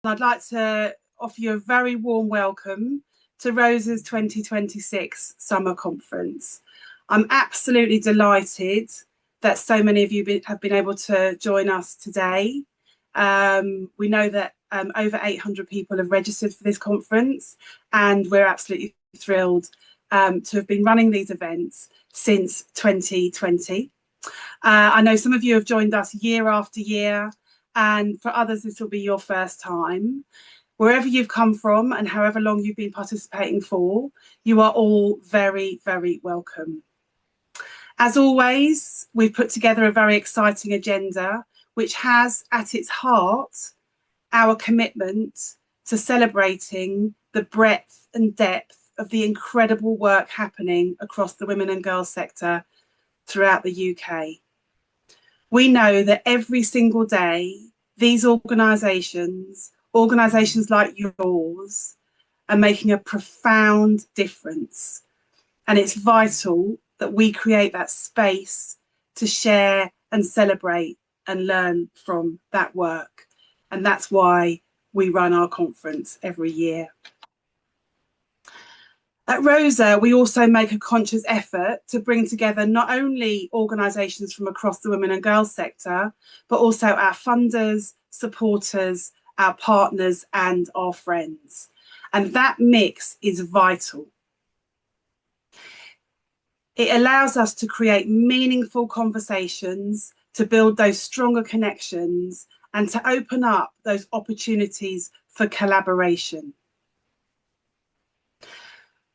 I'd like to offer you a very warm welcome to Rosa's 2026 Summer Conference. I'm absolutely delighted that so many of you have been able to join us today. We know that over 800 people have registered for this conference, and we're absolutely thrilled to have been running these events since 2020. I know some of you have joined us year after year, and for others this will be your first time. Wherever you've come from and however long you've been participating for, you are all very, very welcome. As always, we've put together a very exciting agenda which has at its heart our commitment to celebrating the breadth and depth of the incredible work happening across the women and girls sector throughout the UK. We know that every single day, these organisations like yours, are making a profound difference. And it's vital that we create that space to share and celebrate and learn from that work. And that's why we run our conference every year. At Rosa, we also make a conscious effort to bring together not only organisations from across the women and girls sector, but also our funders, supporters, our partners and our friends. And that mix is vital. It allows us to create meaningful conversations, to build those stronger connections, and to open up those opportunities for collaboration.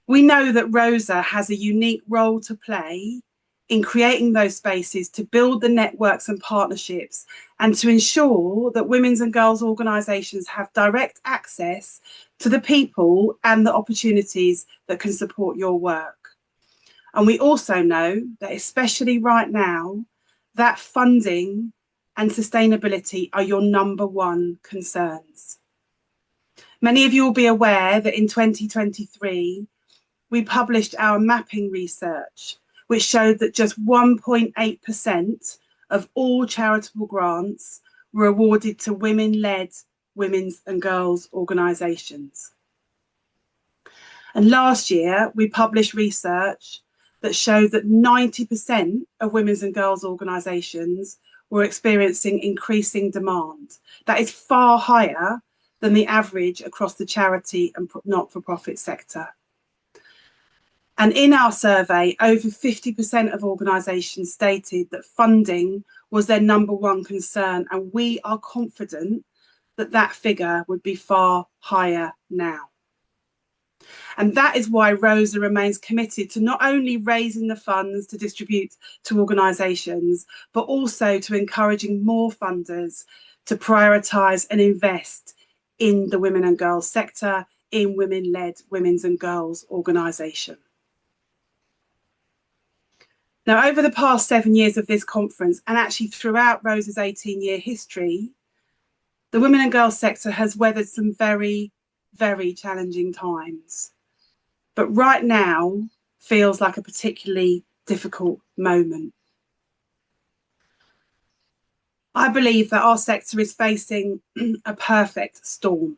We know that Rosa has a unique role to play in creating those spaces to build the networks and partnerships and to ensure that women's and girls' organisations have direct access to the people and the opportunities that can support your work. And we also know that especially right now, that funding and sustainability are your #1 concerns. Many of you will be aware that in 2023, we published our mapping research, which showed that just 1.8% of all charitable grants were awarded to women-led women's and girls' organisations. And last year, we published research that showed that 90% of women's and girls' organisations were experiencing increasing demand. That is far higher than the average across the charity and not-for-profit sector. And in our survey, over 50% of organisations stated that funding was their #1 concern, and we are confident that that figure would be far higher now. And that is why Rosa remains committed to not only raising the funds to distribute to organisations, but also to encouraging more funders to prioritise and invest in the women and girls sector, in women-led women's and girls organisation. Now, over the past 7 years of this conference, and actually throughout Rosa's 18-year history, the women and girls sector has weathered some very, very challenging times. But right now feels like a particularly difficult moment. I believe that our sector is facing a perfect storm.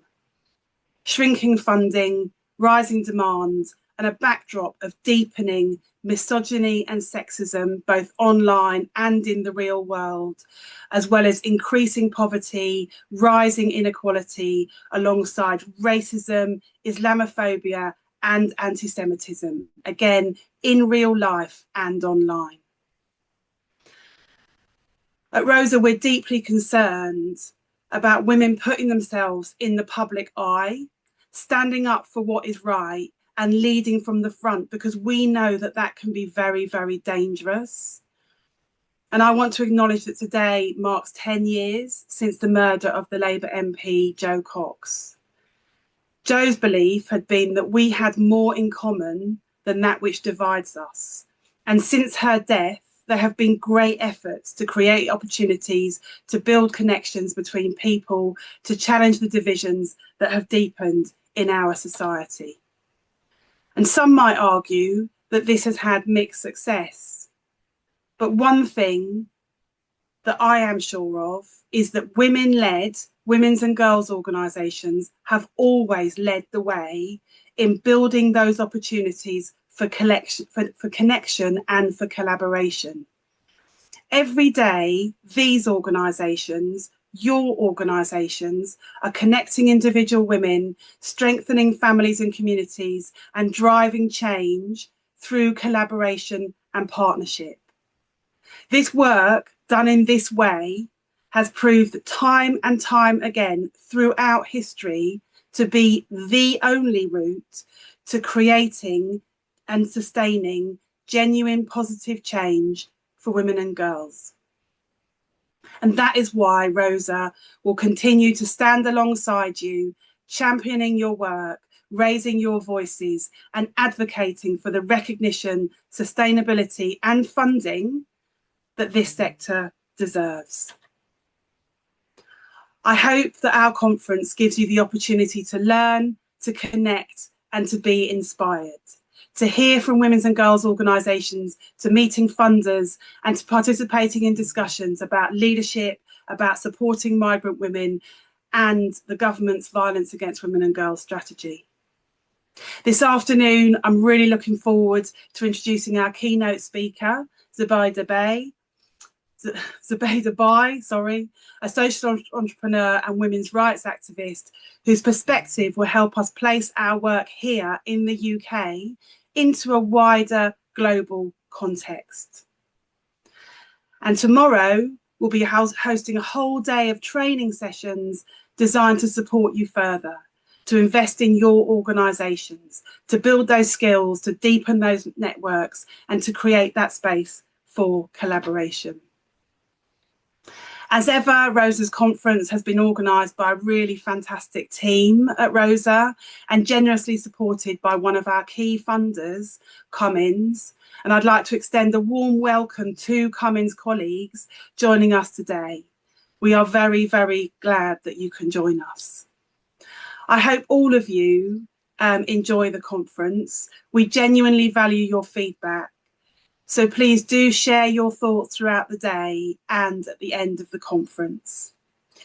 Shrinking funding, rising demand, and a backdrop of deepening misogyny and sexism, both online and in the real world, as well as increasing poverty, rising inequality, alongside racism, Islamophobia, and anti-Semitism, again, in real life and online. At Rosa, we're deeply concerned about women putting themselves in the public eye, standing up for what is right, and leading from the front, because we know that that can be very, very dangerous. And I want to acknowledge that today marks 10 years since the murder of the Labour MP, Jo Cox. Jo's belief had been that we had more in common than that which divides us. And since her death, there have been great efforts to create opportunities, to build connections between people, to challenge the divisions that have deepened in our society. And some might argue that this has had mixed success. But one thing that I am sure of is that women-led women's and girls organisations have always led the way in building those opportunities for connection and for collaboration. Every day, these organisations, your organisations, are connecting individual women, strengthening families and communities, and driving change through collaboration and partnership. This work done in this way has proved time and time again throughout history to be the only route to creating and sustaining genuine positive change for women and girls. And that is why Rosa will continue to stand alongside you, championing your work, raising your voices, and advocating for the recognition, sustainability, and funding that this sector deserves. I hope that our conference gives you the opportunity to learn, to connect, and to be inspired, to hear from women's and girls organisations, to meeting funders, and to participating in discussions about leadership, about supporting migrant women, and the government's violence against women and girls strategy. This afternoon, I'm really looking forward to introducing our keynote speaker, Zubaida Bai, a social entrepreneur and women's rights activist whose perspective will help us place our work here in the UK into a wider global context. And tomorrow, we'll be hosting a whole day of training sessions designed to support you further, to invest in your organisations, to build those skills, to deepen those networks, and to create that space for collaboration. As ever, Rosa's conference has been organised by a really fantastic team at Rosa and generously supported by one of our key funders, Cummins. And I'd like to extend a warm welcome to Cummins colleagues joining us today. We are very, very glad that you can join us. I hope all of you enjoy the conference. We genuinely value your feedback. So please do share your thoughts throughout the day and at the end of the conference.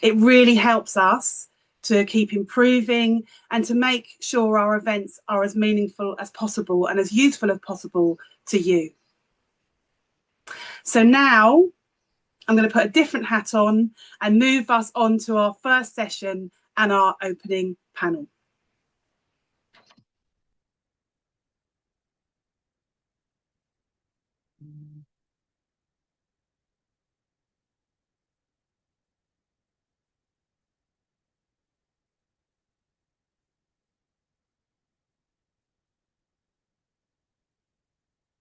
It really helps us to keep improving and to make sure our events are as meaningful as possible and as useful as possible to you. So now I'm going to put a different hat on and move us on to our first session and our opening panel.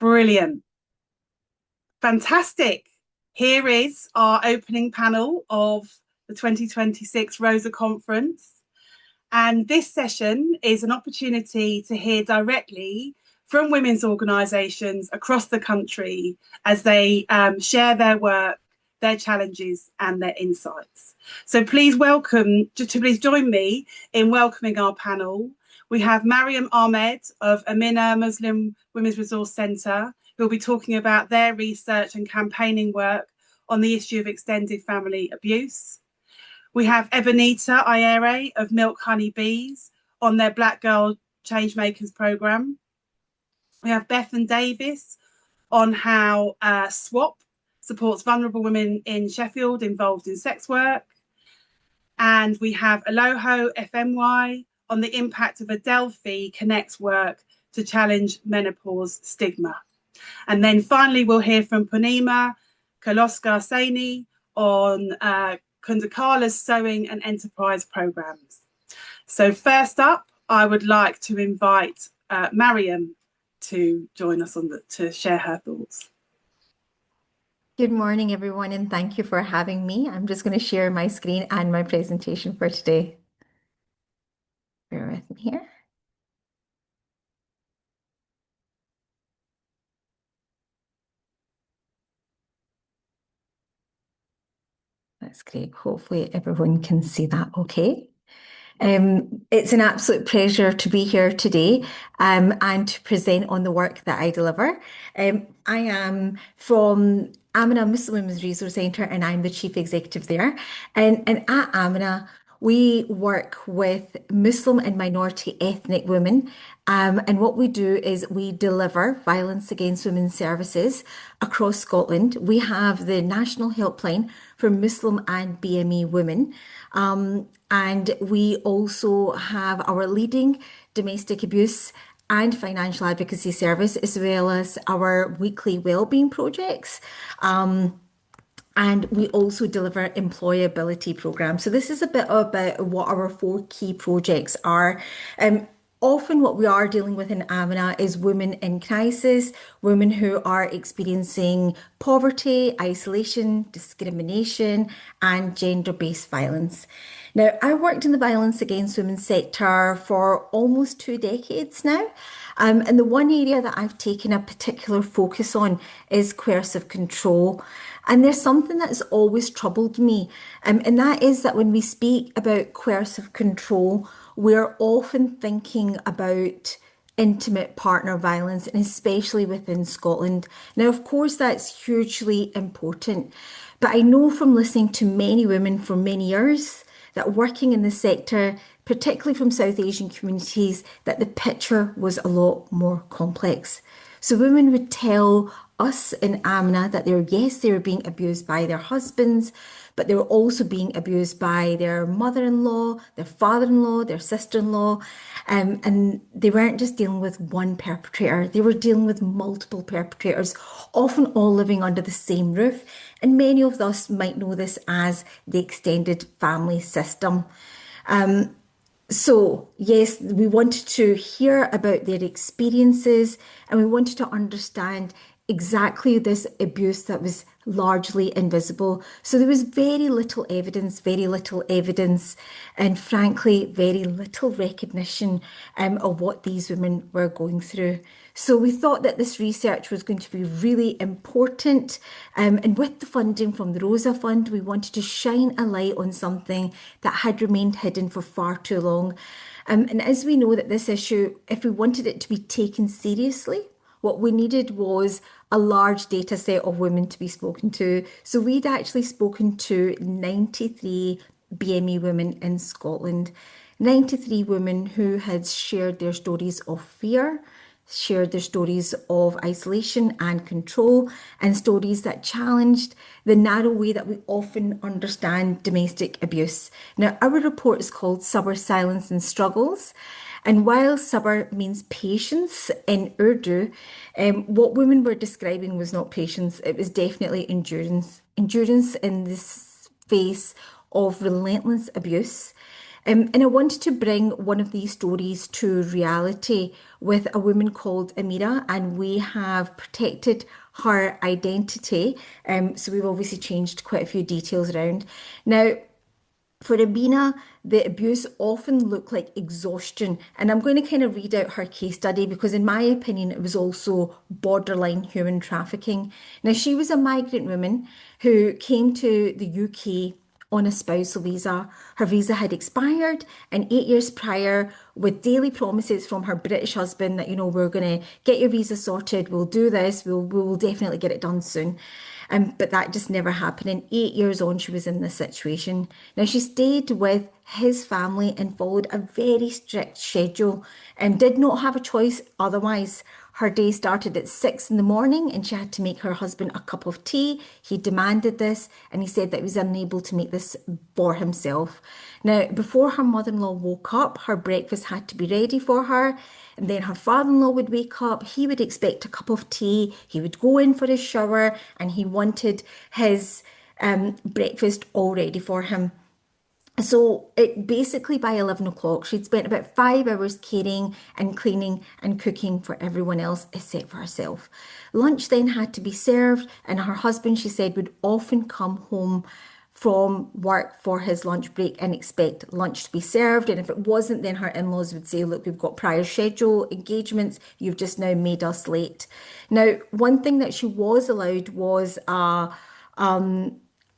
Brilliant. Fantastic. Here is our opening panel of the 2026 Rosa Conference. And this session is an opportunity to hear directly from women's organisations across the country as they share their work, their challenges and their insights. So please please join me in welcoming our panel. We have Mariam Ahmed of Amina Muslim Women's Resource Centre, who will be talking about their research and campaigning work on the issue of extended family abuse. We have Ebinehita Iyere of Milk Honey Bees on their Black Girl Changemakers programme. We have Bethan Davies on how SWWOP supports vulnerable women in Sheffield involved in sex work. And we have Eloho Efemuai on the impact of Adelphe Connect's work to challenge menopause stigma. And then finally, we'll hear from Poornima, Kirloskar-Saini on Kundakala's sewing and enterprise programs. So first up, I would like to invite Mariam to join us to share her thoughts. Good morning, everyone, and thank you for having me. I'm just going to share my screen and my presentation for today. Bear with me here. That's great. Hopefully everyone can see that okay. It's an absolute pleasure to be here today and to present on the work that I deliver. I am from Amina Muslim Women's Resource Centre and I'm the Chief Executive there. And at Amina, We work with Muslim and minority ethnic women. And what we do is we deliver violence against women services across Scotland. We have the National Helpline for Muslim and BME women. And we also have our leading domestic abuse and financial advocacy service, as well as our weekly wellbeing projects. And we also deliver employability programs. So this is a bit about what our four key projects are. Often what we are dealing with in Amina is women in crisis, women who are experiencing poverty, isolation, discrimination, and gender-based violence. Now, I worked in the violence against women sector for almost 2 decades now. And the one area that I've taken a particular focus on is coercive control. And there's something that's always troubled me, and that is that when we speak about coercive control, we're often thinking about intimate partner violence, and especially within Scotland. Now, of course, that's hugely important, but I know from listening to many women for many years that working in the sector, particularly from South Asian communities, that the picture was a lot more complex. So women would tell us in Amina that they were being abused by their husbands, but they were also being abused by their mother-in-law, their father-in-law, their sister-in-law. And they weren't just dealing with one perpetrator, they were dealing with multiple perpetrators, often all living under the same roof. And many of us might know this as the extended family system. So, yes, we wanted to hear about their experiences and we wanted to understand exactly this abuse that was largely invisible. So there was very little evidence, and frankly, very little recognition of what these women were going through. So we thought that this research was going to be really important. And with the funding from the Rosa Fund, we wanted to shine a light on something that had remained hidden for far too long. And as we know that this issue, if we wanted it to be taken seriously, what we needed was a large data set of women to be spoken to. So we'd actually spoken to 93 BME women in Scotland, 93 women who had shared their stories of fear, shared their stories of isolation and control, and stories that challenged the narrow way that we often understand domestic abuse. Now, our report is called Sabr, Silence and Struggles. And while sabr means patience in Urdu, what women were describing was not patience, it was definitely endurance. Endurance in the face of relentless abuse. And I wanted to bring one of these stories to reality with a woman called Amina, and we have protected her identity. So we've obviously changed quite a few details around. Now, for Amina, the abuse often looked like exhaustion. And I'm going to kind of read out her case study because, in my opinion, it was also borderline human trafficking. Now, she was a migrant woman who came to the UK on a spousal visa. Her visa had expired, and 8 years prior, with daily promises from her British husband that, we're going to get your visa sorted, we'll do this, we will definitely get it done soon. But that just never happened. And 8 years on, she was in this situation. Now, she stayed with his family and followed a very strict schedule and did not have a choice otherwise. Her day started at 6 in the morning and she had to make her husband a cup of tea. He demanded this and he said that he was unable to make this for himself. Now, before her mother-in-law woke up, her breakfast had to be ready for her. And then her father-in-law would wake up. He would expect a cup of tea. He would go in for his shower and he wanted his breakfast all ready for him. So it basically by 11 o'clock, she'd spent about 5 hours caring and cleaning and cooking for everyone else except for herself. Lunch then had to be served, and her husband, she said, would often come home from work for his lunch break and expect lunch to be served. And if it wasn't, then her in-laws would say, look, we've got prior schedule engagements. You've just now made us late. Now, one thing that she was allowed was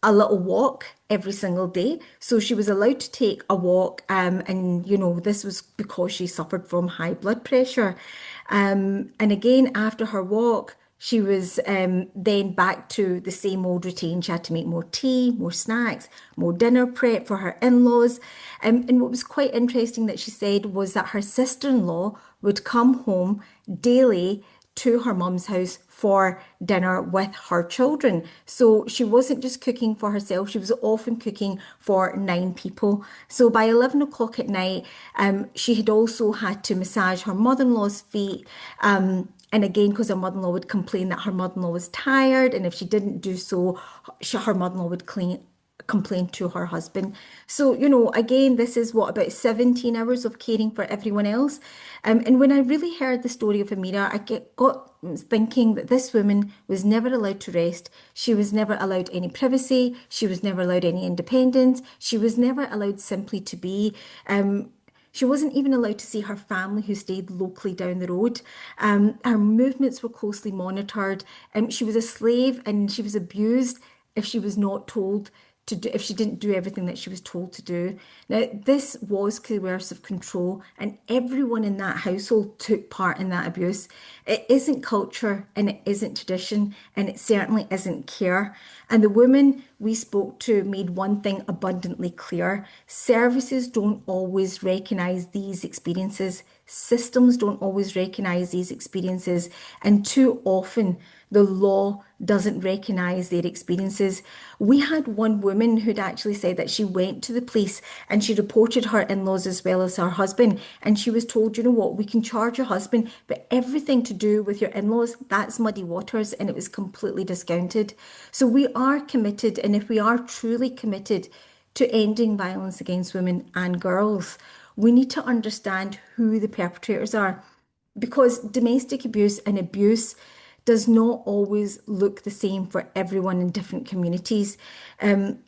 a little walk every single day. So she was allowed to take a walk, and this was because she suffered from high blood pressure. And again, after her walk, She was then back to the same old routine. She had to make more tea, more snacks, more dinner prep for her in-laws. And what was quite interesting that she said was that her sister-in-law would come home daily to her mum's house for dinner with her children. So she wasn't just cooking for herself, she was often cooking for 9 people. So by 11 o'clock at night, she had also had to massage her mother-in-law's feet. And again, because her mother-in-law would complain that her mother-in-law was tired, and if she didn't do so, her mother-in-law would complain to her husband. So, again, this is what, about 17 hours of caring for everyone else. And when I really heard the story of Amira, got thinking that this woman was never allowed to rest. She was never allowed any privacy. She was never allowed any independence. She was never allowed simply to be. She wasn't even allowed to see her family who stayed locally down the road. Her movements were closely monitored. She was a slave and she was abused if she was not told to do, if she didn't do everything that she was told to do. Now, this was coercive control, and everyone in that household took part in that abuse. It isn't culture and it isn't tradition, and it certainly isn't care. And the women we spoke to made one thing abundantly clear: services don't always recognize these experiences, systems don't always recognize these experiences, and too often the law doesn't recognize their experiences. We had one woman who'd actually said that she went to the police and she reported her in-laws as well as her husband. And she was told, you know what, we can charge your husband, but everything to do with your in-laws, that's muddy waters. And it was completely discounted. So we are committed. And if we are truly committed to ending violence against women and girls, we need to understand who the perpetrators are, because domestic abuse and abuse does not always look the same for everyone in different communities. And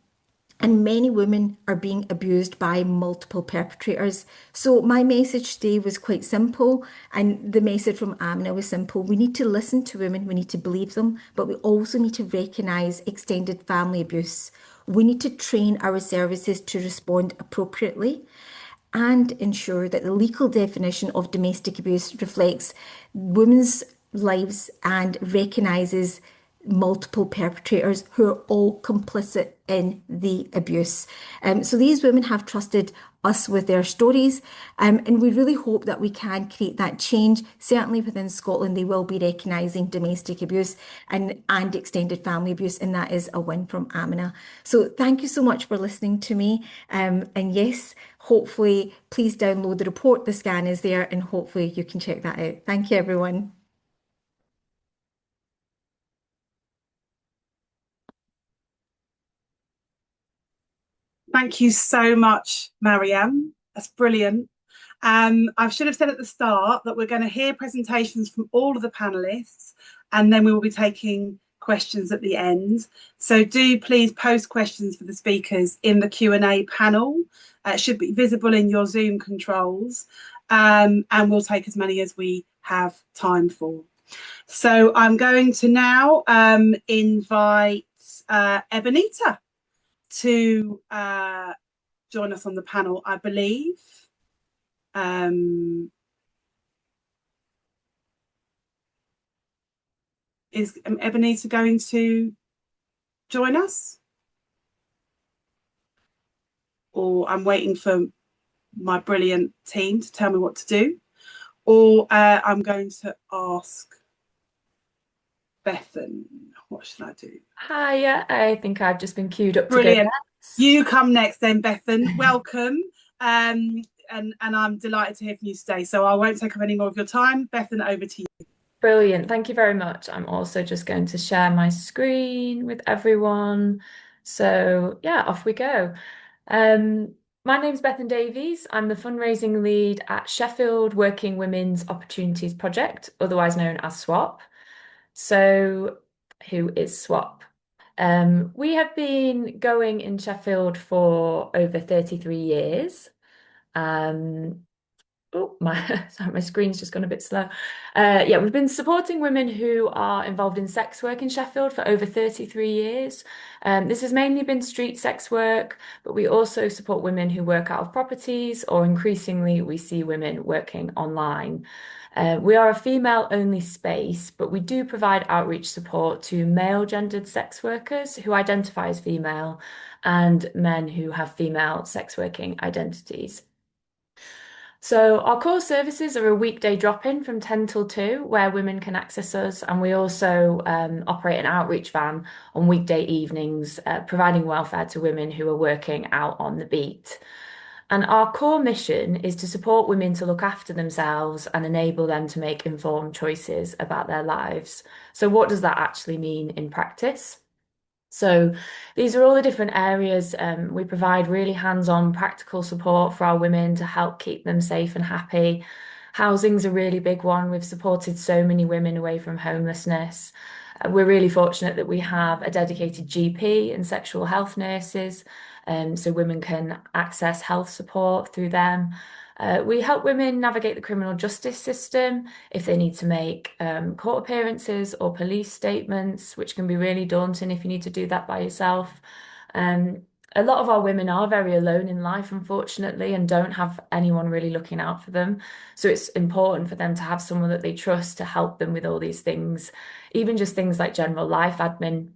many women are being abused by multiple perpetrators. So my message today was quite simple, and the message from Amina was simple. We need to listen to women, we need to believe them, but we also need to recognise extended family abuse. We need to train our services to respond appropriately and ensure that the legal definition of domestic abuse reflects women's lives and recognises multiple perpetrators who are all complicit in the abuse. So these women have trusted us with their stories, and we really hope that we can create that change. Certainly within Scotland, they will be recognising domestic abuse and extended family abuse, and that is a win from Amina. So thank you so much for listening to me. And yes, hopefully, please download the report. The scan is there, and hopefully you can check that out. Thank you, everyone. Thank you so much, Mariam. That's brilliant. I should have said at the start that we're going to hear presentations from all of the panelists, and then we will be taking questions at the end. So do please post questions for the speakers in the Q&A panel. It should be visible in your Zoom controls, and we'll take as many as we have time for. So I'm going to now invite Ebinehita to join us on the panel, I believe. Is Ebinehita going to join us? Or I'm waiting for my brilliant team to tell me what to do. Or I'm going to ask Bethan. What should I do? Hi, I think I've just been queued up. Brilliant. To go next. You come next then, Bethan. Welcome. And I'm delighted to hear from you today. So I won't take up any more of your time. Bethan, over to you. Brilliant. Thank you very much. I'm also just going to share my screen with everyone. So yeah, off we go. My name's Bethan Davies. I'm the fundraising lead at Sheffield Working Women's Opportunities Project, otherwise known as SWOP. So who is SWOP? We have been going in Sheffield for over 33 years. Oh, sorry, my screen's just gone a bit slow. Yeah, we've been supporting women who are involved in sex work in Sheffield for over 33 years. This has mainly been street sex work, but we also support women who work out of properties, or increasingly we see women working online. We are a female-only space, but we do provide outreach support to male-gendered sex workers who identify as female and men who have female sex working identities. So our core services are a weekday drop-in from 10 till 2 where women can access us, and we also operate an outreach van on weekday evenings, providing welfare to women who are working out on the beat. And our core mission is to support women to look after themselves and enable them to make informed choices about their lives. So what does that actually mean in practice? So these are all the different areas. We provide really hands-on practical support for our women to help keep them safe and happy. Housing's a really big one. We've supported so many women away from homelessness. We're really fortunate that we have a dedicated GP and sexual health nurses, so women can access health support through them. We help women navigate the criminal justice system if they need to make court appearances or police statements, which can be really daunting if you need to do that by yourself. A lot of our women are very alone in life, unfortunately, and don't have anyone really looking out for them. So it's important for them to have someone that they trust to help them with all these things, even just things like general life admin,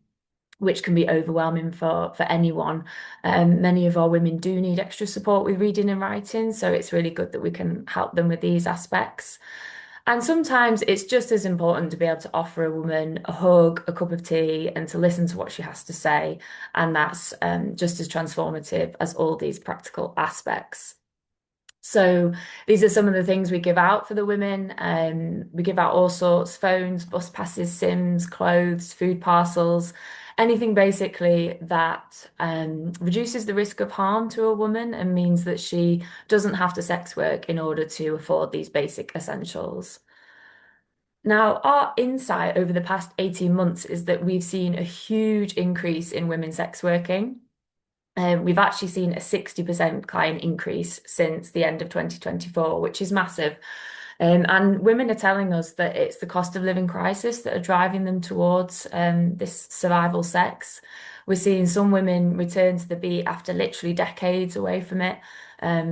which can be overwhelming for anyone. Many of our women do need extra support with reading and writing, so it's really good that we can help them with these aspects. And sometimes it's just as important to be able to offer a woman a hug, a cup of tea, and to listen to what she has to say. And that's just as transformative as all these practical aspects. So these are some of the things we give out for the women. We give out all sorts: phones, bus passes, SIMs, clothes, food parcels, anything basically that reduces the risk of harm to a woman and means that she doesn't have to sex work in order to afford these basic essentials. Now, our insight over the past 18 months is that we've seen a huge increase in women sex working. We've actually seen a 60% client increase since the end of 2024, which is massive. And women are telling us that it's the cost of living crisis that are driving them towards this survival sex. We're seeing some women return to the beat after literally decades away from it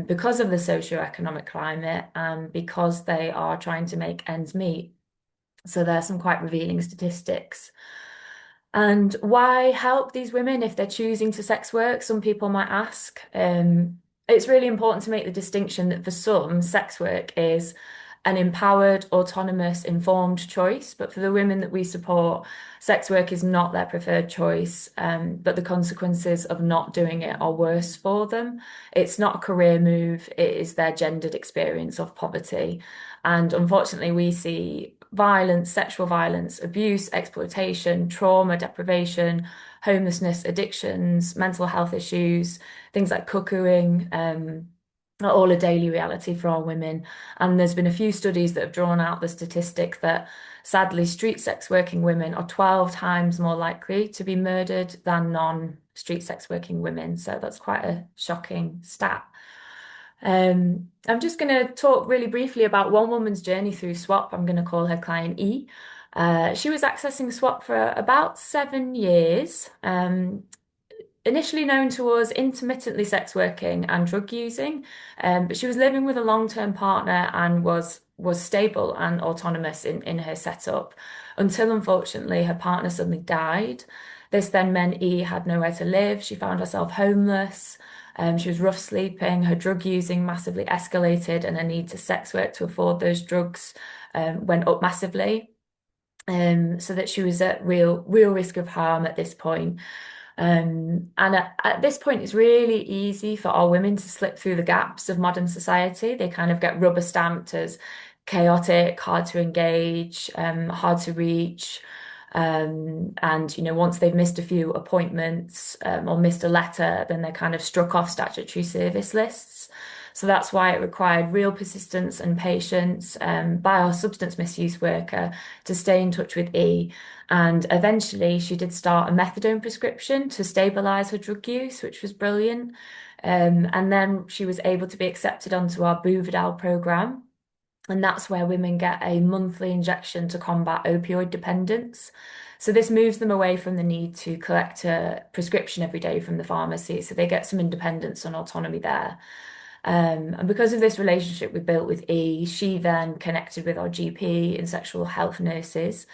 because of the socioeconomic climate and because they are trying to make ends meet. So there's some quite revealing statistics. And why help these women if they're choosing to sex work? Some people might ask. It's really important to make the distinction that for some, sex work is an empowered, autonomous, informed choice. But for the women that we support, sex work is not their preferred choice, but the consequences of not doing it are worse for them. It's not a career move, it is their gendered experience of poverty. And unfortunately, we see violence, sexual violence, abuse, exploitation, trauma, deprivation, homelessness, addictions, mental health issues, things like cuckooing, are all a daily reality for our women. And there's been a few studies that have drawn out the statistic that sadly street sex working women are 12 times more likely to be murdered than non-street sex working women. So that's quite a shocking stat. I'm just going to talk really briefly about one woman's journey through SWWOP. I'm going to call her client E. She was accessing SWWOP for about 7 years, initially known to us intermittently sex working and drug using, but she was living with a long-term partner and was stable and autonomous in her setup until unfortunately her partner suddenly died. This then meant E had nowhere to live. She found herself homeless. She was rough sleeping, her drug using massively escalated, and her need to sex work to afford those drugs went up massively. So that she was at real risk of harm at this point. And at this point, it's really easy for our women to slip through the gaps of modern society. They kind of get rubber stamped as chaotic, hard to engage, hard to reach. And once they've missed a few appointments or missed a letter, then they're kind of struck off statutory service lists. So that's why it required real persistence and patience by our substance misuse worker to stay in touch with E. And eventually she did start a methadone prescription to stabilise her drug use, which was brilliant. And then she was able to be accepted onto our Buvidal programme. And that's where women get a monthly injection to combat opioid dependence. So this moves them away from the need to collect a prescription every day from the pharmacy. So they get some independence and autonomy there. And because of this relationship we built with E, she then connected with our GP and sexual health nurses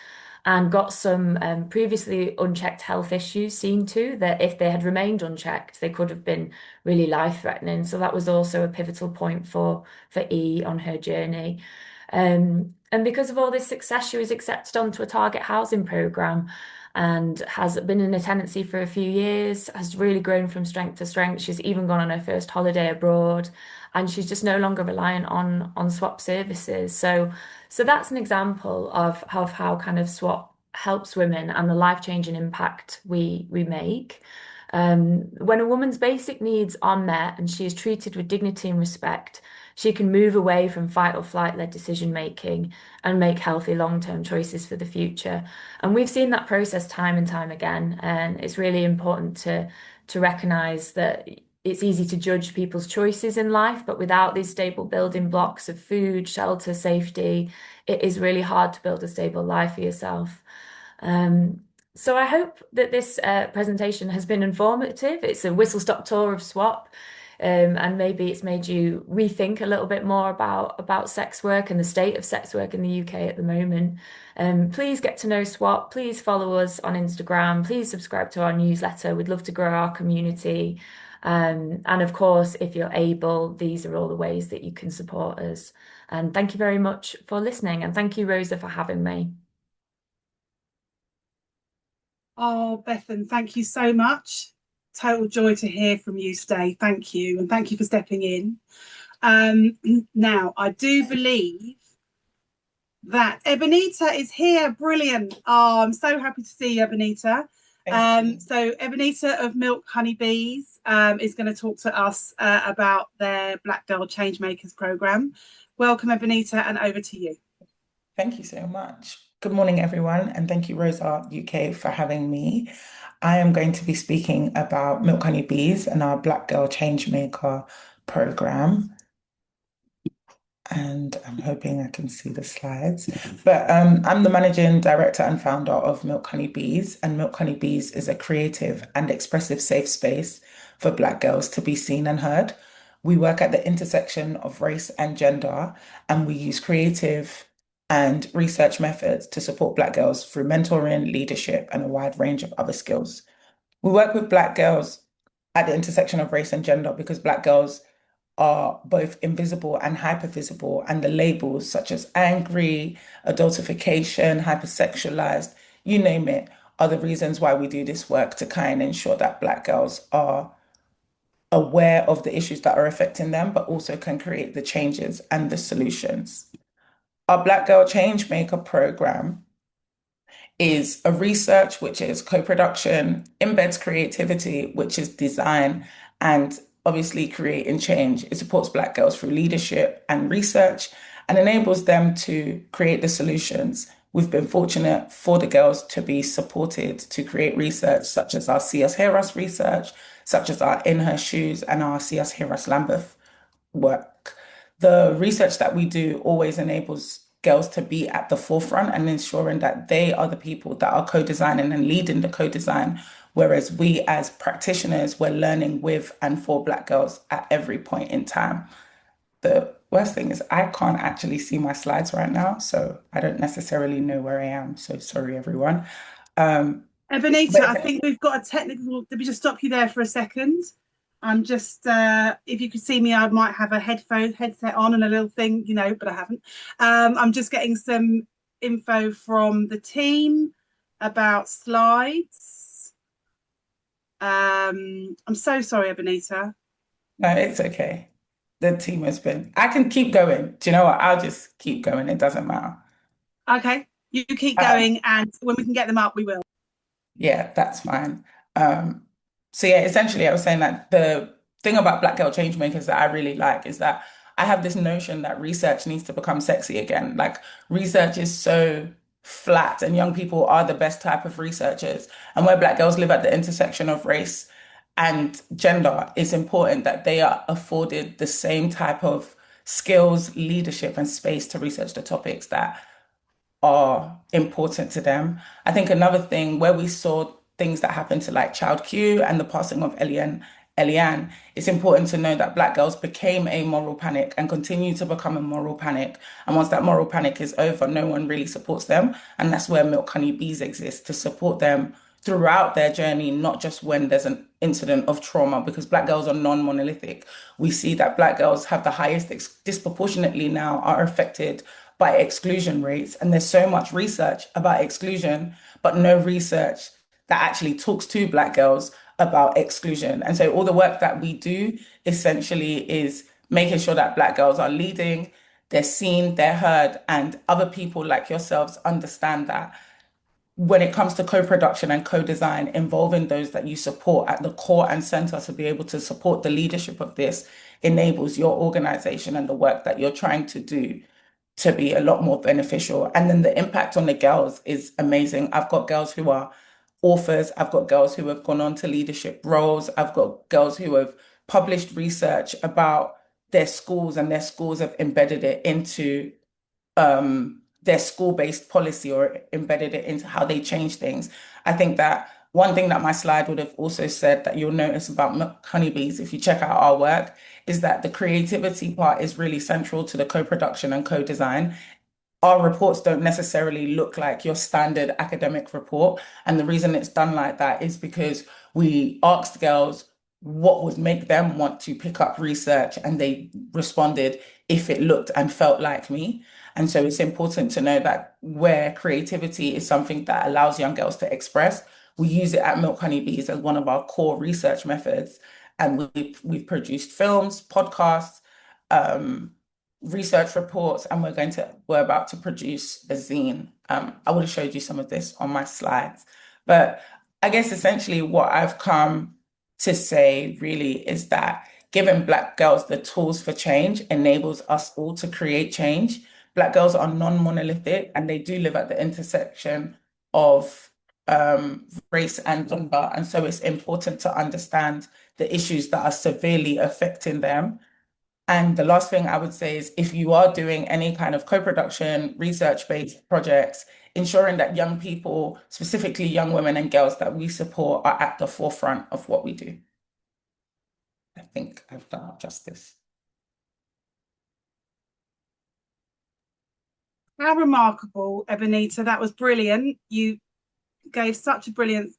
and got some previously unchecked health issues seen to that if they had remained unchecked, they could have been really life-threatening. So that was also a pivotal point for E on her journey. And because of all this success, she was accepted onto a target housing program and has been in a tenancy for a few years, has really grown from strength to strength. She's even gone on her first holiday abroad, and she's just no longer reliant on SWOP services. So that's an example of how kind of SWOP helps women and the life-changing impact we make. When a woman's basic needs are met and she is treated with dignity and respect, she can move away from fight or flight led decision making and make healthy long-term choices for the future. And we've seen that process time and time again. And it's really important to recognize that it's easy to judge people's choices in life, but without these stable building blocks of food, shelter, safety, it is really hard to build a stable life for yourself. So I hope that this presentation has been informative. It's a whistle-stop tour of SWOP. And maybe it's made you rethink a little bit more about sex work and the state of sex work in the UK at the moment. Please get to know SWOP. Please follow us on Instagram. Please subscribe to our newsletter. We'd love to grow our community. And of course, if you're able, these are all the ways that you can support us. And thank you very much for listening. And thank you, Rosa, for having me. Oh, Bethan, thank you so much. Total joy to hear from you today. Thank you. And thank you for stepping in. Now, I do believe that Ebinehita is here. Brilliant. Oh, I'm so happy to see you, Ebinehita. So Ebinehita of Milk Honey Bees is going to talk to us about their Black Girl Changemakers programme. Welcome, Ebinehita, and over to you. Thank you so much. Good morning, everyone, and thank you, Rosa UK, for having me. I am going to be speaking about Milk Honey Bees and our Black Girl Changemaker program. And I'm hoping I can see the slides. But I'm the managing director and founder of Milk Honey Bees, and Milk Honey Bees is a creative and expressive safe space for Black girls to be seen and heard. We work at the intersection of race and gender, and we use creative and research methods to support Black girls through mentoring, leadership, and a wide range of other skills. We work with Black girls at the intersection of race and gender because Black girls are both invisible and hypervisible, and the labels such as angry, adultification, hypersexualized, you name it, are the reasons why we do this work to kind of ensure that Black girls are aware of the issues that are affecting them, but also can create the changes and the solutions. Our Black Girl Changemaker program is a research, which is co-production, embeds creativity, which is design, and obviously creating change. It supports Black girls through leadership and research and enables them to create the solutions. We've been fortunate for the girls to be supported to create research such as our See Us, Hear Us research, such as our In Her Shoes and our See Us, Hear Us Lambeth work. The research that we do always enables girls to be at the forefront and ensuring that they are the people that are co-designing and leading the co-design, whereas we as practitioners, we're learning with and for Black girls at every point in time. The worst thing is I can't actually see my slides right now, so I don't necessarily know where I am. So sorry, everyone. Ebinehita, I think we've got a technical, let me just stop you there for a second. I'm just, if you could see me, I might have a headset on and a little thing, but I haven't. I'm just getting some info from the team about slides. I'm so sorry, Ebinehita. No, it's okay. The team has been, I can keep going. Do you know what? I'll just keep going. It doesn't matter. Okay, you keep going, and when we can get them up, we will. Yeah, that's fine. So yeah, essentially I was saying that the thing about Black Girl Changemakers that I really like is that I have this notion that research needs to become sexy again. Like research is so flat and young people are the best type of researchers. And where Black girls live at the intersection of race and gender, it's important that they are afforded the same type of skills, leadership, and space to research the topics that are important to them. I think another thing where we saw things that happened to like Child Q and the passing of Eliane, it's important to know that Black girls became a moral panic and continue to become a moral panic. And once that moral panic is over, no one really supports them. And that's where Milk Honey Bees exist, to support them throughout their journey, not just when there's an incident of trauma, because Black girls are non-monolithic. We see that Black girls have the highest, disproportionately now, are affected by exclusion rates. And there's so much research about exclusion, but no research that actually talks to Black girls about exclusion. And so all the work that we do essentially is making sure that Black girls are leading, they're seen, they're heard, and other people like yourselves understand that when it comes to co-production and co-design, involving those that you support at the core and center to be able to support the leadership of this enables your organization and the work that you're trying to do to be a lot more beneficial. And then the impact on the girls is amazing. I've got girls who are authors, I've got girls who have gone on to leadership roles, I've got girls who have published research about their schools, and their schools have embedded it into their school-based policy or embedded it into how they change things. I think that one thing that my slide would have also said that you'll notice about honeybees, if you check out our work, is that the creativity part is really central to the co-production and co-design. Our reports don't necessarily look like your standard academic report. And the reason it's done like that is because we asked girls what would make them want to pick up research, and they responded, if it looked and felt like me. And so it's important to know that where creativity is something that allows young girls to express, we use it at Milk Honey Bees as one of our core research methods. And we've produced films, podcasts, research reports, and we're about to produce a zine. I would have showed you some of this on my slides, but I guess essentially what I've come to say really is that giving Black girls the tools for change enables us all to create change. Black girls are non-monolithic, and they do live at the intersection of race and gender. And so it's important to understand the issues that are severely affecting them. And the last thing I would say is, if you are doing any kind of co-production, research-based projects, ensuring that young people, specifically young women and girls that we support, are at the forefront of what we do. I think I've done it justice. How remarkable, Ebinehita. That was brilliant. You gave such a brilliant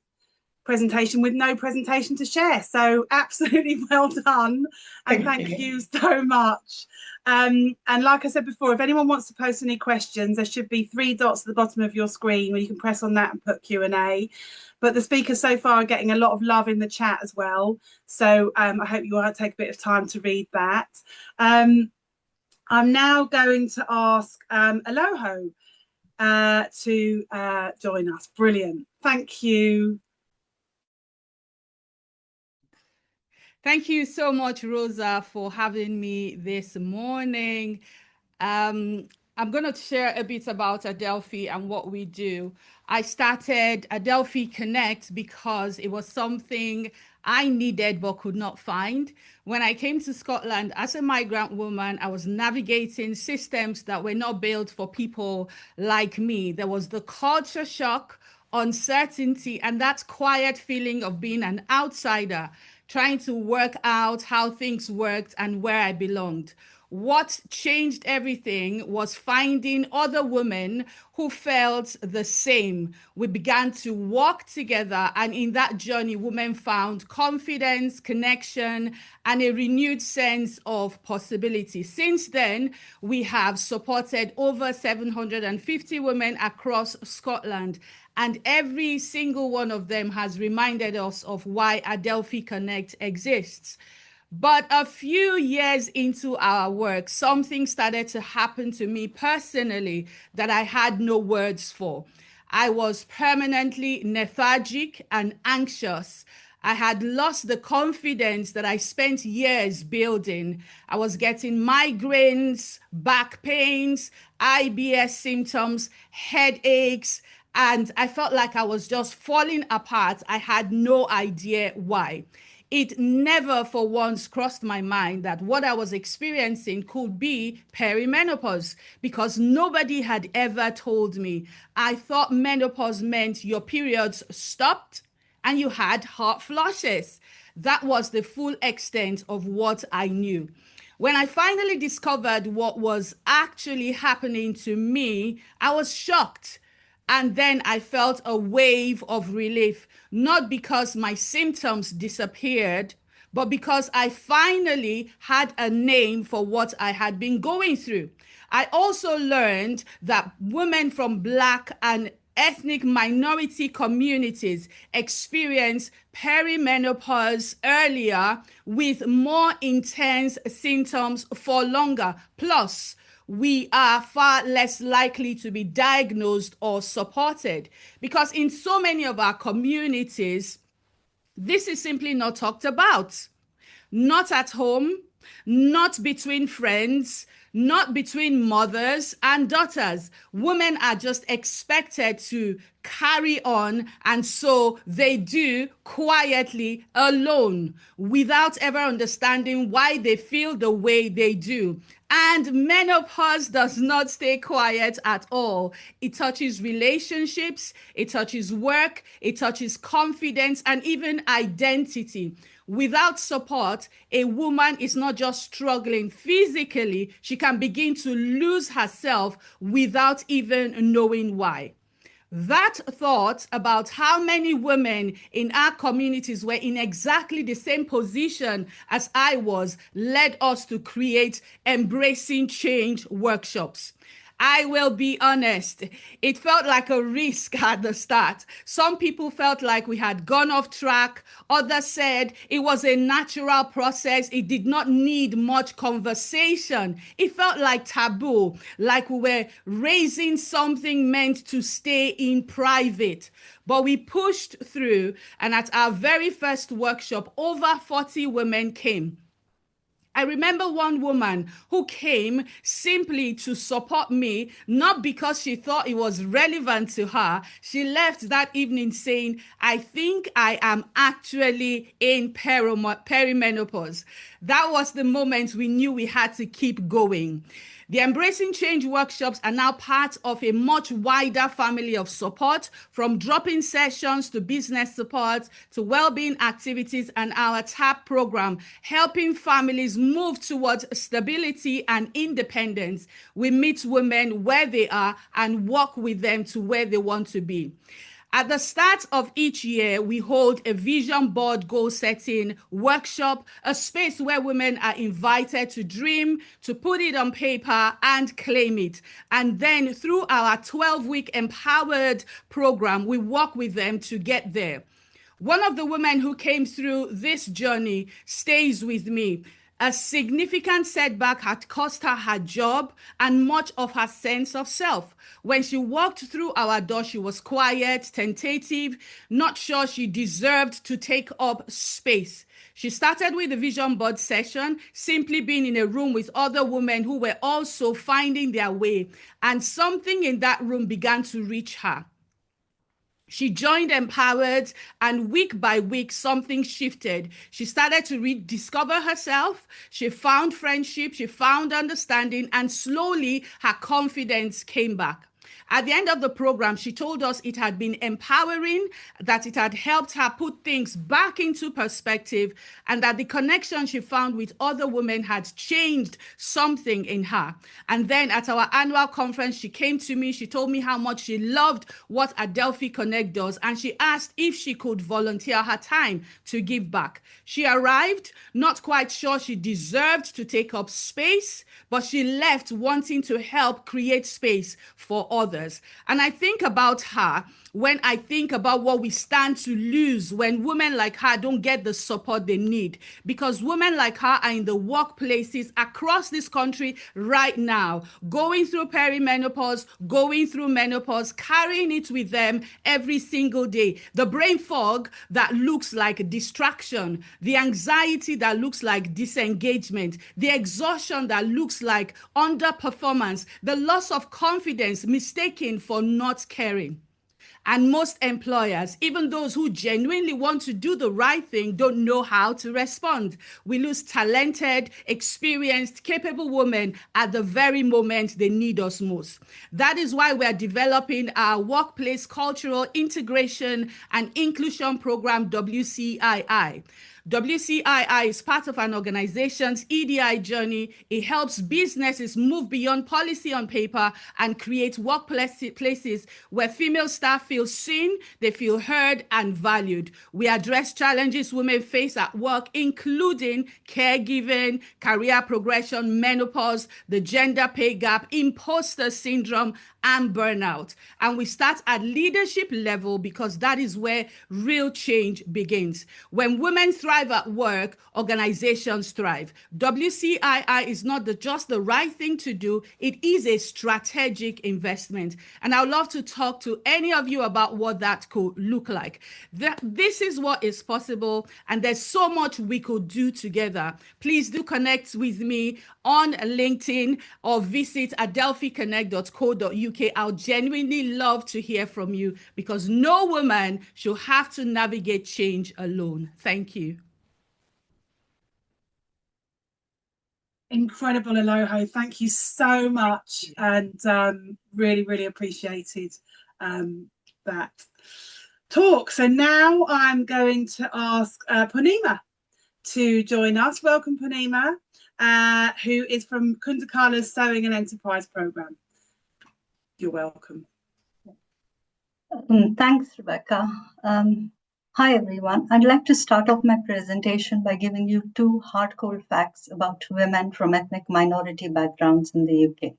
presentation with no presentation to share. So absolutely well done. And thank you so much. And like I said before, if anyone wants to post any questions, there should be 3 dots at the bottom of your screen where you can press on that and put Q&A. But the speakers so far are getting a lot of love in the chat as well. So I hope you will take a bit of time to read that. I'm now going to ask Eloho to join us. Brilliant. Thank you. Thank you so much, Rosa, for having me this morning. I'm going to share a bit about Adelphe and what we do. I started Adelphe Connect because it was something I needed but could not find. When I came to Scotland as a migrant woman, I was navigating systems that were not built for people like me. There was the culture shock, uncertainty, and that quiet feeling of being an outsider, trying to work out how things worked and where I belonged. What changed everything was finding other women who felt the same. We began to walk together, and in that journey, women found confidence, connection, and a renewed sense of possibility. Since then, we have supported over 750 women across Scotland, and every single one of them has reminded us of why Adelphe Connect exists. But a few years into our work, something started to happen to me personally that I had no words for. I was permanently lethargic and anxious. I had lost the confidence that I spent years building. I was getting migraines, back pains, IBS symptoms, headaches, and I felt like I was just falling apart. I had no idea why. It never for once crossed my mind that what I was experiencing could be perimenopause, because nobody had ever told me. I thought menopause meant your periods stopped and you had hot flushes. That was the full extent of what I knew. When I finally discovered what was actually happening to me, I was shocked. And then I felt a wave of relief, not because my symptoms disappeared, but because I finally had a name for what I had been going through. I also learned that women from Black and ethnic minority communities experience perimenopause earlier with more intense symptoms for longer. Plus, we are far less likely to be diagnosed or supported, because in so many of our communities, this is simply not talked about. Not at home, not between friends, not between mothers and daughters. Women are just expected to carry on, and so they do quietly alone without ever understanding why they feel the way they do. And menopause does not stay quiet at all. It touches relationships, it touches work, it touches confidence, and even identity. Without support, a woman is not just struggling physically, she can begin to lose herself without even knowing why. That thought about how many women in our communities were in exactly the same position as I was led us to create Embracing Change workshops. I will be honest, it felt like a risk at the start. Some people felt like we had gone off track. Others said it was a natural process. It did not need much conversation. It felt like taboo, like we were raising something meant to stay in private. But we pushed through, and at our very first workshop, over 40 women came. I remember one woman who came simply to support me, not because she thought it was relevant to her. She left that evening saying, I think I am actually in perimenopause. That was the moment we knew we had to keep going. The Embracing Change workshops are now part of a much wider family of support, from drop-in sessions to business support to well-being activities, and our TAP program, helping families move towards stability and independence. We meet women where they are and walk with them to where they want to be. At the start of each year, we hold a vision board goal setting workshop, a space where women are invited to dream, to put it on paper and claim it. And then through our 12-week empowered program, we work with them to get there. One of the women who came through this journey stays with me. A significant setback had cost her her job and much of her sense of self. When she walked through our door, she was quiet, tentative, not sure she deserved to take up space. She started with a vision board session, simply being in a room with other women who were also finding their way, and something in that room began to reach her. She joined Empowered, and week by week, something shifted. She started to rediscover herself. She found friendship, she found understanding, and slowly her confidence came back. At the end of the program, she told us it had been empowering, that it had helped her put things back into perspective, and that the connection she found with other women had changed something in her. And then at our annual conference, she came to me, she told me how much she loved what Adelphe Connect does, and she asked if she could volunteer her time to give back. She arrived, not quite sure she deserved to take up space, but she left wanting to help create space for others. And I think about her when I think about what we stand to lose when women like her don't get the support they need, because women like her are in the workplaces across this country right now, going through perimenopause, going through menopause, carrying it with them every single day. The brain fog that looks like distraction, the anxiety that looks like disengagement, the exhaustion that looks like underperformance, the loss of confidence mistaken for not caring. And most employers, even those who genuinely want to do the right thing, don't know how to respond. We lose talented, experienced, capable women at the very moment they need us most. That is why we're developing our Workplace Cultural Integration and Inclusion Program, WCII. WCII is part of an organization's EDI journey. It helps businesses move beyond policy on paper and create workplaces where female staff feel seen, they feel heard and valued. We address challenges women face at work, including caregiving, career progression, menopause, the gender pay gap, imposter syndrome, and burnout. And we start at leadership level because that is where real change begins. When women thrive at work, organizations thrive. WCII is not just the right thing to do, it is a strategic investment. And I would love to talk to any of you about what that could look like. This is what is possible, and there's so much we could do together. Please do connect with me on LinkedIn or visit adelpheconnect.co.uk. I'll genuinely love to hear from you because no woman should have to navigate change alone. Thank you. Incredible, Eloho. Thank you so much, and really, really appreciated that talk. So now I'm going to ask Poornima to join us. Welcome, Poornima, who is from Kundakala's Sewing and Enterprise Programme. You're welcome. Thanks, Rebecca. Hi, everyone. I'd like to start off my presentation by giving you two hardcore facts about women from ethnic minority backgrounds in the UK.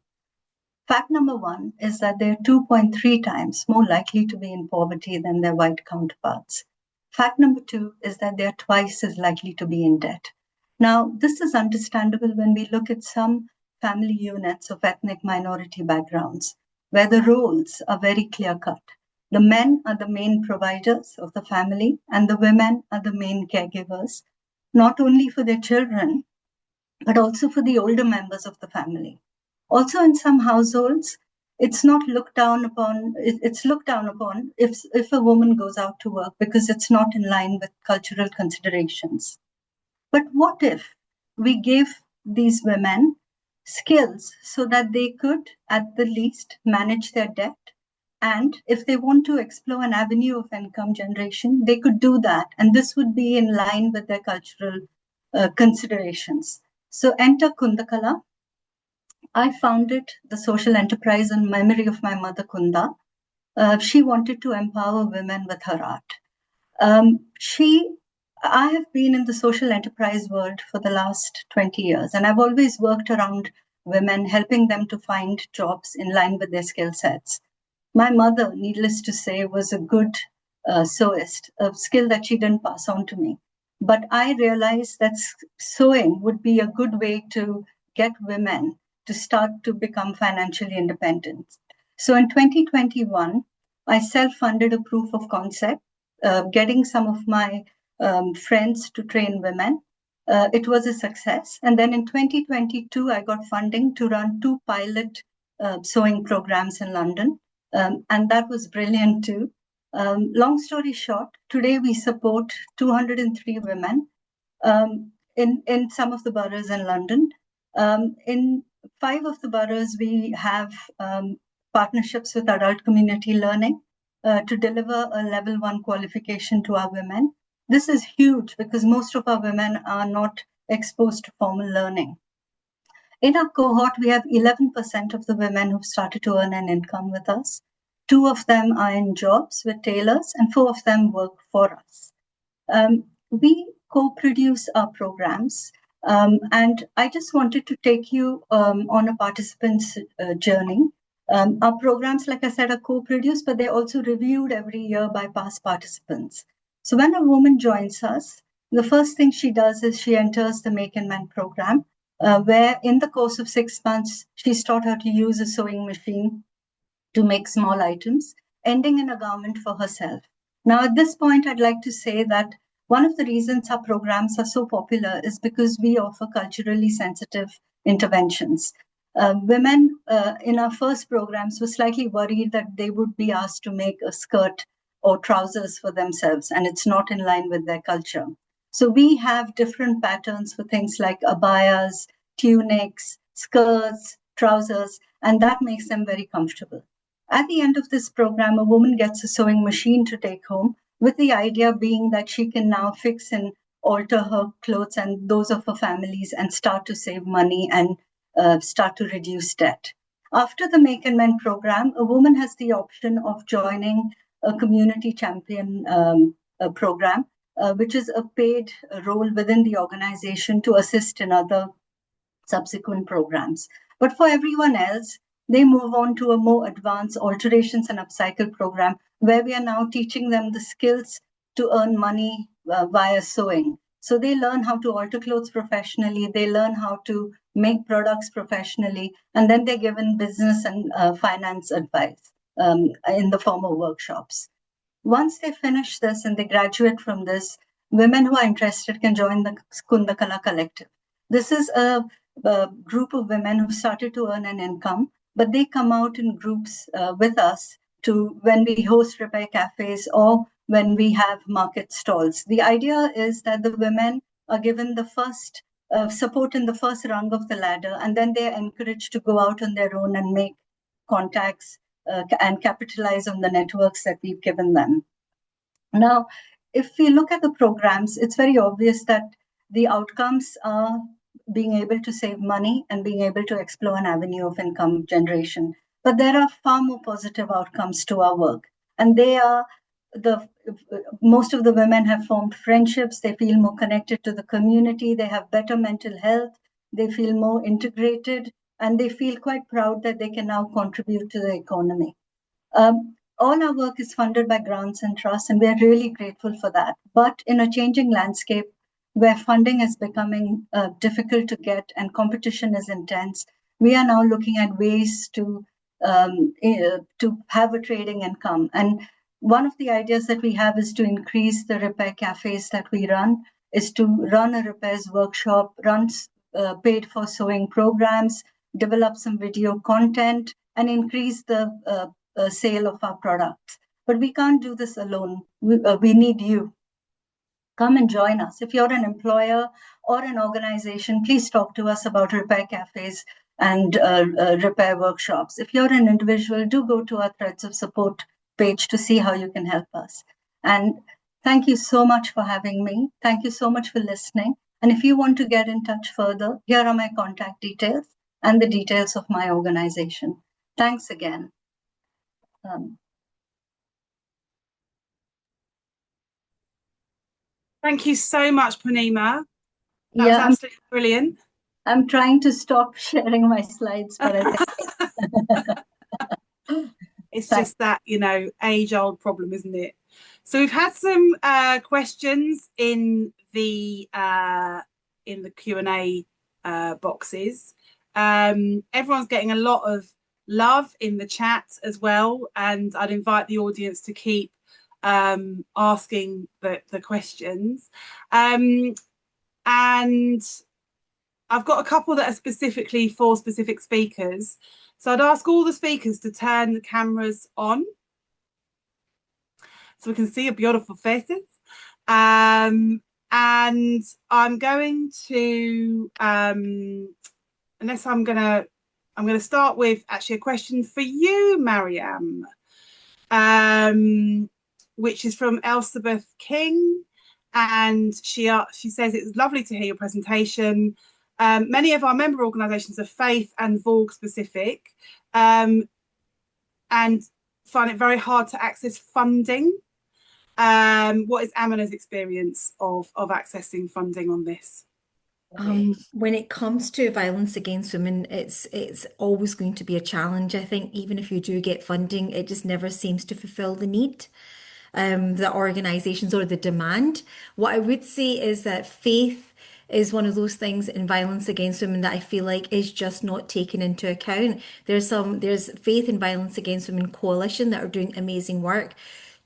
Fact number one is that they're 2.3 times more likely to be in poverty than their white counterparts. Fact number two is that they're twice as likely to be in debt. Now, this is understandable when we look at some family units of ethnic minority backgrounds, where the roles are very clear-cut. The men are the main providers of the family, and the women are the main caregivers, not only for their children, but also for the older members of the family. Also, in some households, it's not looked down upon. It's looked down upon if a woman goes out to work because it's not in line with cultural considerations. But what if we gave these women skills so that they could, at the least, manage their debt? And if they want to explore an avenue of income generation, they could do that. And this would be in line with their cultural considerations. So enter Kundakala. I founded the social enterprise in memory of my mother, Kunda. She wanted to empower women with her art. I have been in the social enterprise world for the last 20 years, and I've always worked around women, helping them to find jobs in line with their skill sets. My mother, needless to say, was a good sewist, a skill that she didn't pass on to me. But I realized that sewing would be a good way to get women to start to become financially independent. So in 2021, I self-funded a proof of concept, getting some of my friends to train women. It was a success. And then in 2022, I got funding to run 2 pilot sewing programs in London. And that was brilliant too. Long story short, today we support 203 women in some of the boroughs in London. In 5 of the boroughs, we have partnerships with adult community learning to deliver a level 1 qualification to our women. This is huge because most of our women are not exposed to formal learning. In our cohort, we have 11% of the women who've started to earn an income with us. 2 of them are in jobs with tailors, and 4 of them work for us. We co-produce our programs, and I just wanted to take you on a participant's journey. Our programs, like I said, are co-produced, but they're also reviewed every year by past participants. So when a woman joins us, the first thing she does is she enters the Make and Mend program, where in the course of 6 months, she's taught how to use a sewing machine to make small items, ending in a garment for herself. Now, at this point, I'd like to say that one of the reasons our programs are so popular is because we offer culturally sensitive interventions. Women in our first programs were slightly worried that they would be asked to make a skirt or trousers for themselves, and it's not in line with their culture. So we have different patterns for things like abayas, tunics, skirts, trousers, and that makes them very comfortable. At the end of this program, a woman gets a sewing machine to take home, with the idea being that she can now fix and alter her clothes and those of her families and start to save money and start to reduce debt. After the Make and Mend program, a woman has the option of joining a community champion program, which is a paid role within the organization to assist in other subsequent programs. But for everyone else, they move on to a more advanced alterations and upcycle program where we are now teaching them the skills to earn money via sewing. So they learn how to alter clothes professionally, they learn how to make products professionally, and then they're given business and finance advice in the form of workshops. Once they finish this and they graduate from this, women who are interested can join the Kundakala collective. This is a group of women who started to earn an income, but they come out in groups with us to when we host repair cafes or when we have market stalls. The idea is that the women are given the first support in the first rung of the ladder, and then they're encouraged to go out on their own and make contacts and capitalize on the networks that we've given them. Now, if we look at the programs, it's very obvious that the outcomes are being able to save money and being able to explore an avenue of income generation. But there are far more positive outcomes to our work. And they are most of the women have formed friendships, they feel more connected to the community, they have better mental health, they feel more integrated, and they feel quite proud that they can now contribute to the economy. All our work is funded by grants and trusts, and we're really grateful for that. But in a changing landscape where funding is becoming difficult to get and competition is intense, we are now looking at ways to have a trading income. And one of the ideas that we have is to increase the repair cafes that we run, is to run a repairs workshop, run paid for sewing programs, develop some video content, and increase the sale of our products. But we can't do this alone. We need you. Come and join us. If you're an employer or an organization, please talk to us about repair cafes and repair workshops. If you're an individual, do go to our Threads of Support page to see how you can help us. And thank you so much for having me. Thank you so much for listening. And if you want to get in touch further, here are my contact details and the details of my organization. Thanks again. Thank you so much, Poornima. That was absolutely brilliant. I'm trying to stop sharing my slides, but I think it's just that, age-old problem, isn't it? So we've had some questions in the Q&A boxes. Everyone's getting a lot of love in the chat as well, and I'd invite the audience to keep asking the questions. And I've got a couple that are specifically for specific speakers. So I'd ask all the speakers to turn the cameras on so we can see your beautiful faces. And I'm going to, unless I'm going to start with actually a question for you, Mariam, which is from Elizabeth King. And she says, it was lovely to hear your presentation. Many of our member organisations are faith and VORG specific and find it very hard to access funding. What is Amina's experience of accessing funding on this? When it comes to violence against women, it's always going to be a challenge. I think even if you do get funding, it just never seems to fulfill the need. The organizations or the demand. What I would say is that faith is one of those things in violence against women that I feel like is just not taken into account. There's Faith in Violence Against Women Coalition that are doing amazing work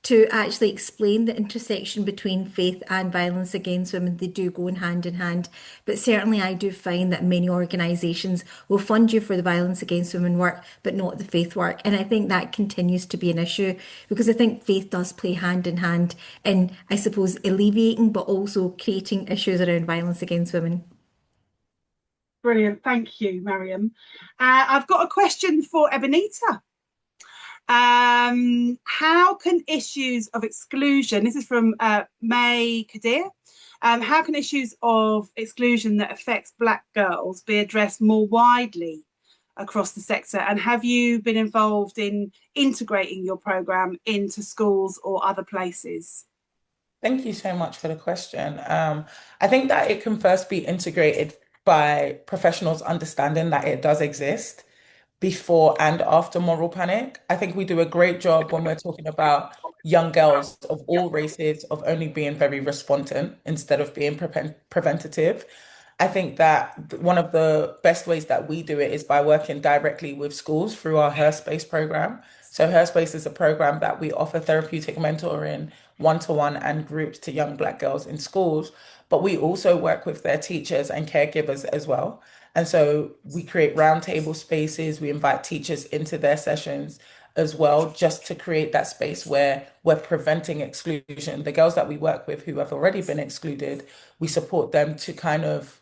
to actually explain the intersection between faith and violence against women. They do go in hand, but certainly I do find that many organisations will fund you for the violence against women work, but not the faith work. And I think that continues to be an issue, because I think faith does play hand in hand in, I suppose, alleviating, but also creating issues around violence against women. Brilliant. Thank you, Mariam. I've got a question for Ebinehita. How can issues of exclusion, this is from May Kadir, how can issues of exclusion that affects Black girls be addressed more widely across the sector? And have you been involved in integrating your programme into schools or other places? Thank you so much for the question. I think that it can first be integrated by professionals understanding that it does exist before and after moral panic. I think we do a great job when we're talking about young girls of all races of only being very responsive instead of being preventative. I think that one of the best ways that we do it is by working directly with schools through our Her Space program. So Her Space is a program that we offer therapeutic mentoring one-to-one and groups to young Black girls in schools, but we also work with their teachers and caregivers as well. And so we create roundtable spaces, we invite teachers into their sessions as well, just to create that space where we're preventing exclusion. The girls that we work with who have already been excluded, we support them to kind of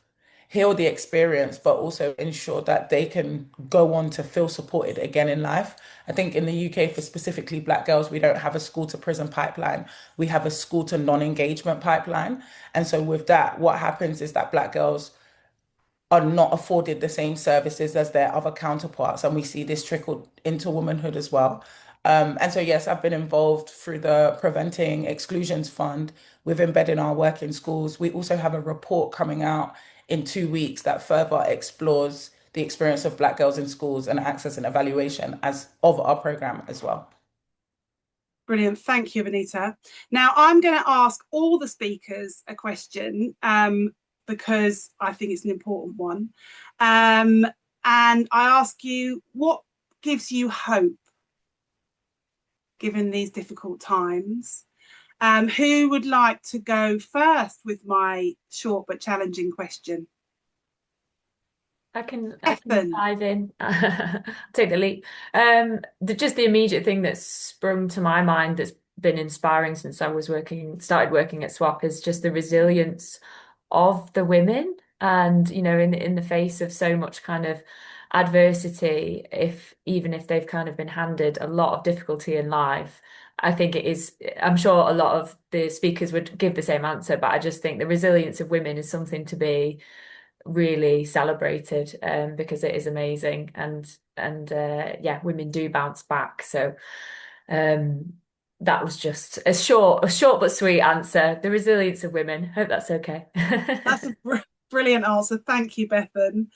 heal the experience, but also ensure that they can go on to feel supported again in life. I think in the UK, for specifically Black girls, we don't have a school to prison pipeline. We have a school to non-engagement pipeline. And so with that, what happens is that Black girls are not afforded the same services as their other counterparts. And we see this trickle into womanhood as well. And so, yes, I've been involved through the Preventing Exclusions Fund with embedding our work in schools. We also have a report coming out in 2 weeks that further explores the experience of Black girls in schools and access and evaluation as of our program as well. Brilliant. Thank you, Ebinehita. Now, I'm going to ask all the speakers a question because I think it's an important one. And I ask you, what gives you hope given these difficult times? Who would like to go first with my short but challenging question? I can Bethan. dive in. Take the leap. Just the immediate thing that's sprung to my mind that's been inspiring since I started working at SWWOP is just the resilience of the women, and in the face of so much kind of adversity, even if they've kind of been handed a lot of difficulty in life. I think it is, I'm sure a lot of the speakers would give the same answer, but I just think the resilience of women is something to be really celebrated, because it is amazing, and yeah, women do bounce back. So that was just a short but sweet answer. The resilience of women. Hope that's okay. That's a brilliant answer. Thank you, Bethan.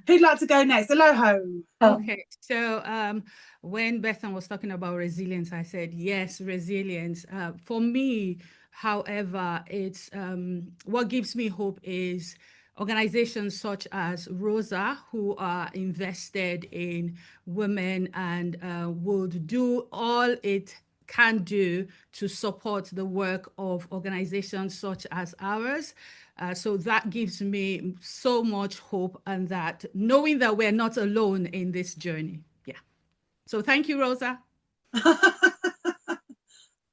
Who'd like to go next? Eloho. Okay, so when Bethan was talking about resilience, I said yes, resilience. For me, however, it's what gives me hope is organizations such as Rosa, who are invested in women and would do all it can do to support the work of organizations such as ours. So that gives me so much hope, and that knowing that we're not alone in this journey. Yeah. So thank you, Rosa.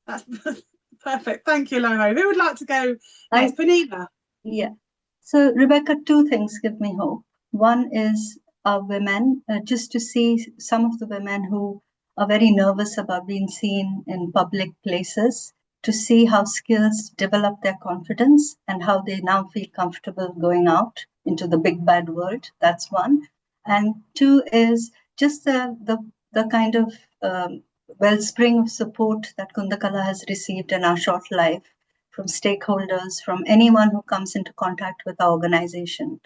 That's perfect. Thank you, Eloho. Who would like to go next? Poornima. Yeah. So, Rebecca, two things give me hope. One is women, just to see some of the women who are very nervous about being seen in public places, to see how skills develop their confidence and how they now feel comfortable going out into the big bad world. That's one. And two is just the kind of wellspring of support that Kundakala has received in our short life, from stakeholders, from anyone who comes into contact with our organization.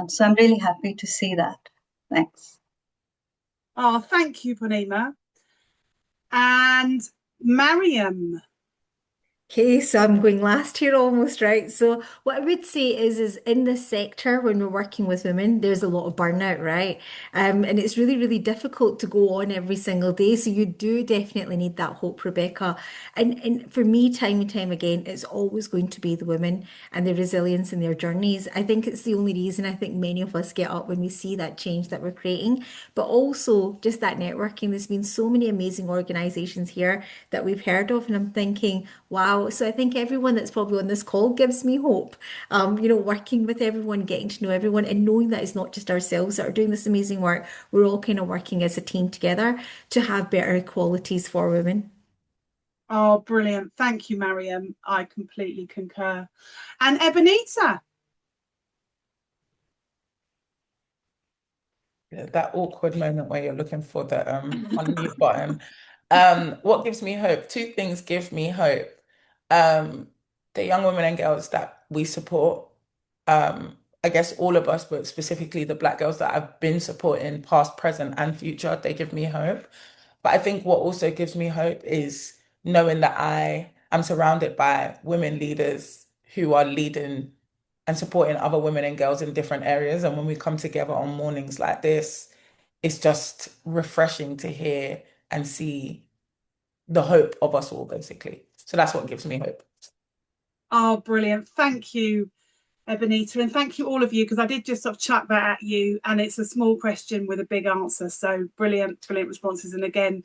So I'm really happy to see that. Thanks. Oh, thank you, Poornima. And Mariam. Okay, so I'm going last here almost, right? So what I would say is in this sector, when we're working with women, there's a lot of burnout, right? And it's really, really difficult to go on every single day. So you do definitely need that hope, Rebecca. And for me, time and time again, it's always going to be the women and their resilience in their journeys. I think it's the only reason I think many of us get up when we see that change that we're creating, but also just that networking. There's been so many amazing organizations here that we've heard of, and I'm thinking, wow. So I think everyone that's probably on this call gives me hope. Working with everyone, getting to know everyone, and knowing that it's not just ourselves that are doing this amazing work. We're all kind of working as a team together to have better equalities for women. Oh, brilliant. Thank you, Mariam. I completely concur. And Ebinehita. That awkward moment where you're looking for the unmute button. What gives me hope? Two things give me hope. The young women and girls that we support, I guess all of us, but specifically the Black girls that I've been supporting, past, present, and future, they give me hope. But I think what also gives me hope is knowing that I am surrounded by women leaders who are leading and supporting other women and girls in different areas. And when we come together on mornings like this, it's just refreshing to hear and see the hope of us all, basically. So that's what gives me hope. Oh, brilliant. Thank you, Ebinehita. And thank you, all of you, because I did just sort of chuck that at you. And it's a small question with a big answer. So brilliant, brilliant responses. And again,